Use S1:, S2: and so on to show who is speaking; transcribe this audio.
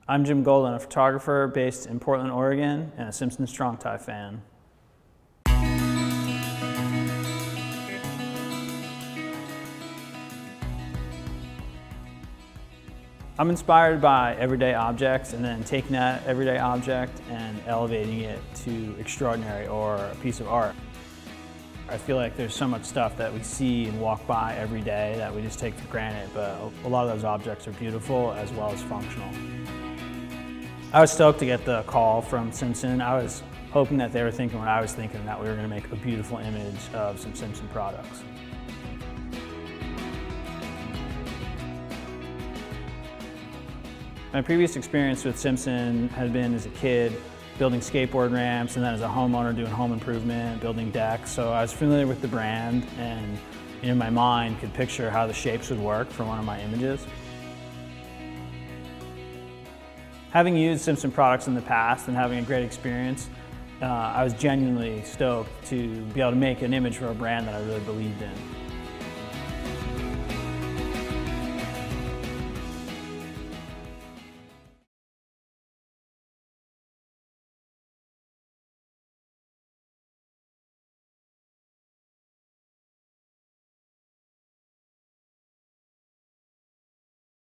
S1: I'm Jim Golden, a photographer based in Portland, Oregon, and a Simpson strong tie fan. I'm inspired by everyday objects and then taking that everyday object and elevating it to extraordinary or a piece of art. I feel like there's so much stuff that we see and walk by every day that we just take for granted, but a lot of those objects are beautiful as well as functional. I was stoked to get the call from Simpson. I was hoping that they were thinking what I was thinking, and that we were going to make a beautiful image of some Simpson products. My previous experience with Simpson had been as a kid, building skateboard ramps, and then as a homeowner doing home improvement, building decks. So I was familiar with the brand and in my mind could picture how the shapes would work for one of my images. Having used Simpson products in the past and having a great experience, I was genuinely stoked to be able to make an image for a brand that I really believed in.